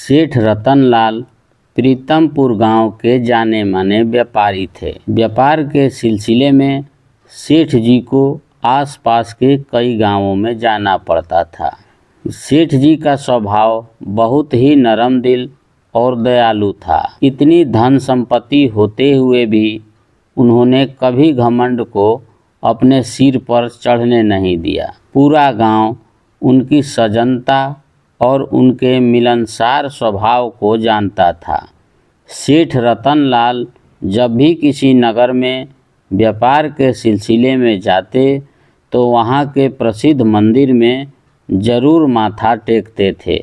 सेठ रतनलाल प्रीतमपुर गांव के जाने माने व्यापारी थे। व्यापार के सिलसिले में सेठ जी को आसपास के कई गांवों में जाना पड़ता था। सेठ जी का स्वभाव बहुत ही नरम दिल और दयालु था। इतनी धन संपत्ति होते हुए भी उन्होंने कभी घमंड को अपने सिर पर चढ़ने नहीं दिया। पूरा गांव उनकी सज्जनता और उनके मिलनसार स्वभाव को जानता था। सेठ रतनलाल जब भी किसी नगर में व्यापार के सिलसिले में जाते तो वहाँ के प्रसिद्ध मंदिर में जरूर माथा टेकते थे।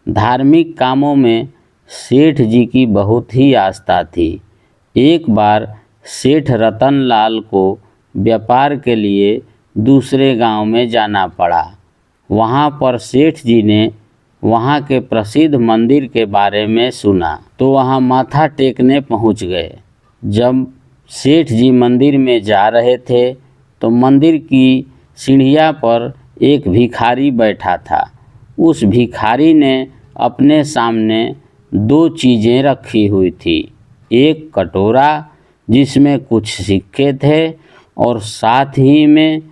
धार्मिक कामों में सेठ जी की बहुत ही आस्था थी। एक बार सेठ रतनलाल को व्यापार के लिए दूसरे गांव में जाना पड़ा। वहाँ पर सेठ जी ने वहाँ के प्रसिद्ध मंदिर के बारे में सुना तो वहाँ माथा टेकने पहुँच गए। जब सेठ जी मंदिर में जा रहे थे तो मंदिर की सीढ़ियाँ पर एक भिखारी बैठा था। उस भिखारी ने अपने सामने दो चीज़ें रखी हुई थी, एक कटोरा जिसमें कुछ सिक्के थे और साथ ही में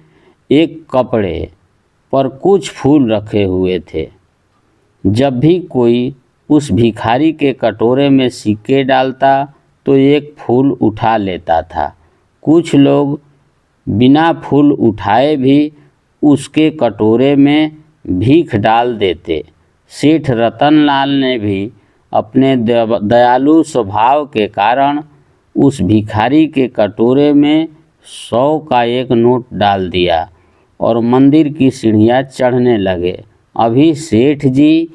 एक कपड़े पर कुछ फूल रखे हुए थे। जब भी कोई उस भिखारी के कटोरे में सिक्के डालता तो एक फूल उठा लेता था। कुछ लोग बिना फूल उठाए भी उसके कटोरे में भीख डाल देते। सेठ रतनलाल ने भी अपने दयालु स्वभाव के कारण उस भिखारी के कटोरे में 100 का एक नोट डाल दिया और मंदिर की सीढ़ियाँ चढ़ने लगे। अभी सेठ जी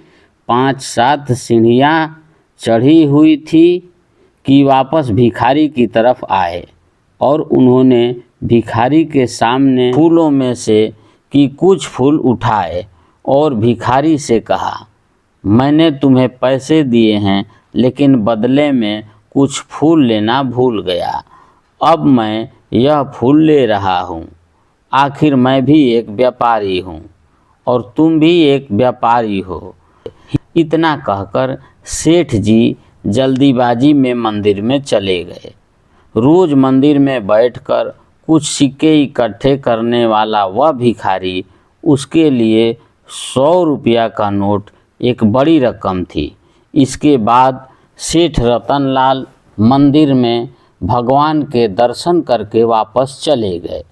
5-7 सीढ़ियाँ चढ़ी हुई थी कि वापस भिखारी की तरफ आए और उन्होंने भिखारी के सामने फूलों में से कि कुछ फूल उठाए और भिखारी से कहा, मैंने तुम्हें पैसे दिए हैं लेकिन बदले में कुछ फूल लेना भूल गया। अब मैं यह फूल ले रहा हूँ। आखिर मैं भी एक व्यापारी हूँ और तुम भी एक व्यापारी हो। इतना कहकर सेठ जी जल्दीबाजी में मंदिर में चले गए। रोज़ मंदिर में बैठकर कुछ सिक्के इकट्ठे करने वाला वह भिखारी, उसके लिए 100 रुपया का नोट एक बड़ी रकम थी। इसके बाद सेठ रतनलाल मंदिर में भगवान के दर्शन करके वापस चले गए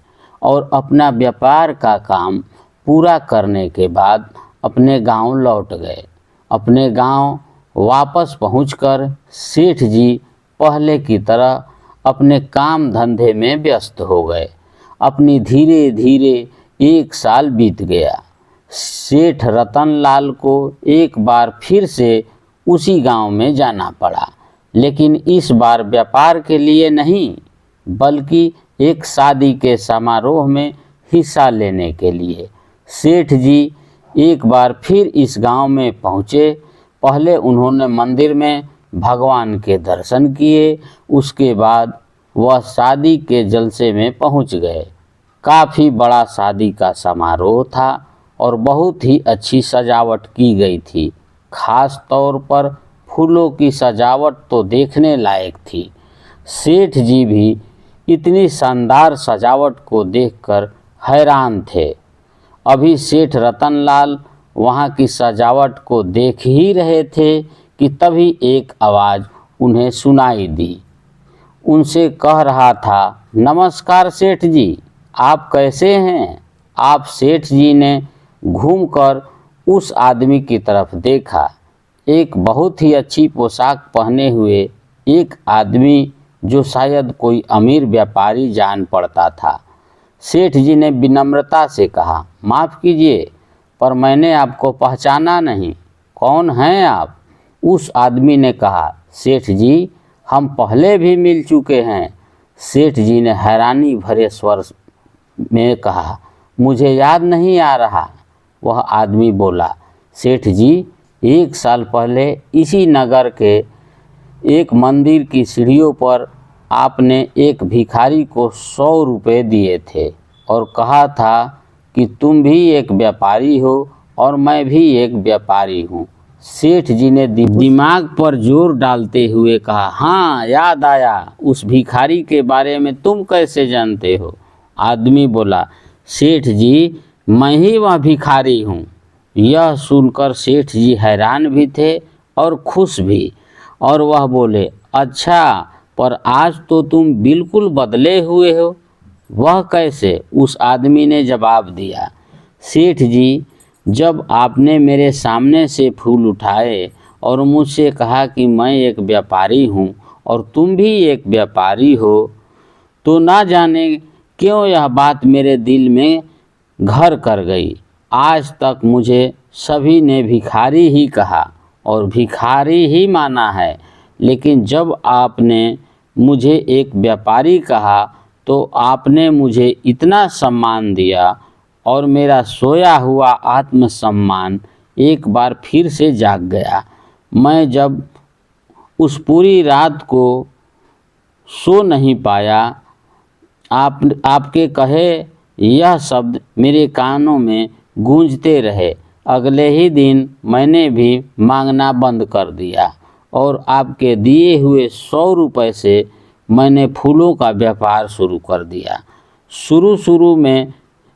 और अपना व्यापार का काम पूरा करने के बाद अपने गांव लौट गए। अपने गांव वापस पहुंचकर सेठ जी पहले की तरह अपने काम धंधे में व्यस्त हो गए। अपनी धीरे धीरे 1 साल बीत गया। सेठ रतनलाल को एक बार फिर से उसी गांव में जाना पड़ा, लेकिन इस बार व्यापार के लिए नहीं बल्कि एक शादी के समारोह में हिस्सा लेने के लिए। सेठ जी एक बार फिर इस गांव में पहुँचे। पहले उन्होंने मंदिर में भगवान के दर्शन किए, उसके बाद वह शादी के जलसे में पहुँच गए। काफ़ी बड़ा शादी का समारोह था और बहुत ही अच्छी सजावट की गई थी। खास तौर पर फूलों की सजावट तो देखने लायक थी। सेठ जी भी इतनी शानदार सजावट को देखकर हैरान थे। अभी सेठ रतनलाल वहाँ की सजावट को देख ही रहे थे कि तभी एक आवाज़ उन्हें सुनाई दी। उनसे कह रहा था, नमस्कार सेठ जी, आप कैसे हैं? आप सेठ जी ने घूमकर उस आदमी की तरफ देखा। एक बहुत ही अच्छी पोशाक पहने हुए एक आदमी जो शायद कोई अमीर व्यापारी जान पड़ता था। सेठ जी ने विनम्रता से कहा, माफ़ कीजिए पर मैंने आपको पहचाना नहीं, कौन हैं आप? उस आदमी ने कहा, सेठ जी हम पहले भी मिल चुके हैं। सेठ जी ने हैरानी भरे स्वर में कहा, मुझे याद नहीं आ रहा। वह आदमी बोला, सेठ जी 1 साल पहले इसी नगर के एक मंदिर की सीढ़ियों पर आपने एक भिखारी को 100 रुपये दिए थे और कहा था कि तुम भी एक व्यापारी हो और मैं भी एक व्यापारी हूँ। सेठ जी ने दिमाग पर जोर डालते हुए कहा, हाँ याद आया, उस भिखारी के बारे में तुम कैसे जानते हो? आदमी बोला, सेठ जी मैं ही वह भिखारी हूँ। यह सुनकर सेठ जी हैरान भी थे और खुश भी, और वह बोले, अच्छा पर आज तो तुम बिल्कुल बदले हुए हो। वह कैसे? उस आदमी ने जवाब दिया, सेठ जी जब आपने मेरे सामने से फूल उठाए और मुझसे कहा कि मैं एक व्यापारी हूँ और तुम भी एक व्यापारी हो, तो ना जाने क्यों यह बात मेरे दिल में घर कर गई। आज तक मुझे सभी ने भिखारी ही कहा और भिखारी ही माना है, लेकिन जब आपने मुझे एक व्यापारी कहा तो आपने मुझे इतना सम्मान दिया और मेरा सोया हुआ आत्मसम्मान एक बार फिर से जाग गया। मैं जब उस पूरी रात को सो नहीं पाया, आपके कहे यह शब्द मेरे कानों में गूंजते रहे। अगले ही दिन मैंने भी मांगना बंद कर दिया और आपके दिए हुए 100 रुपये से मैंने फूलों का व्यापार शुरू कर दिया। शुरू में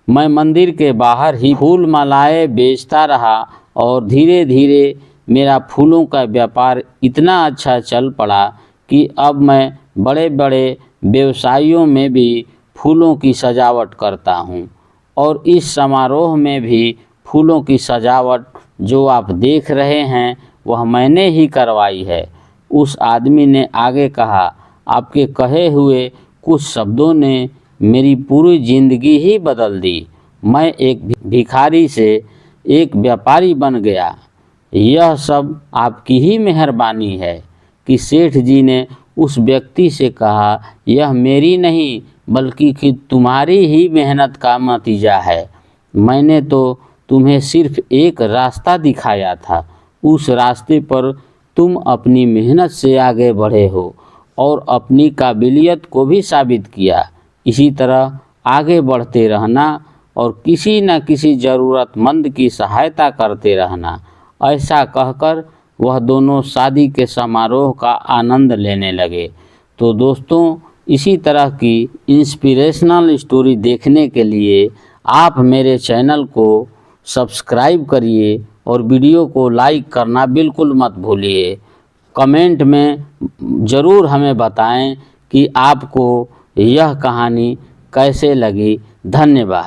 मैं मंदिर के बाहर ही फूल मालाएं बेचता रहा और धीरे धीरे मेरा फूलों का व्यापार इतना अच्छा चल पड़ा कि अब मैं बड़े बड़े व्यवसायों में भी फूलों की सजावट करता हूँ। और इस समारोह में भी फूलों की सजावट जो आप देख रहे हैं वह मैंने ही करवाई है। उस आदमी ने आगे कहा, आपके कहे हुए कुछ शब्दों ने मेरी पूरी ज़िंदगी ही बदल दी। मैं एक भिखारी से एक व्यापारी बन गया। यह सब आपकी ही मेहरबानी है। कि सेठ जी ने उस व्यक्ति से कहा, यह मेरी नहीं बल्कि कि तुम्हारी ही मेहनत का नतीजा है। मैंने तो तुम्हें सिर्फ एक रास्ता दिखाया था, उस रास्ते पर तुम अपनी मेहनत से आगे बढ़े हो और अपनी काबिलियत को भी साबित किया। इसी तरह आगे बढ़ते रहना और किसी न किसी ज़रूरतमंद की सहायता करते रहना। ऐसा कहकर वह दोनों शादी के समारोह का आनंद लेने लगे। तो दोस्तों, इसी तरह की इंस्पिरेशनल स्टोरी देखने के लिए आप मेरे चैनल को सब्सक्राइब करिए और वीडियो को लाइक करना बिल्कुल मत भूलिए। कमेंट में ज़रूर हमें बताएं कि आपको यह कहानी कैसे लगी। धन्यवाद।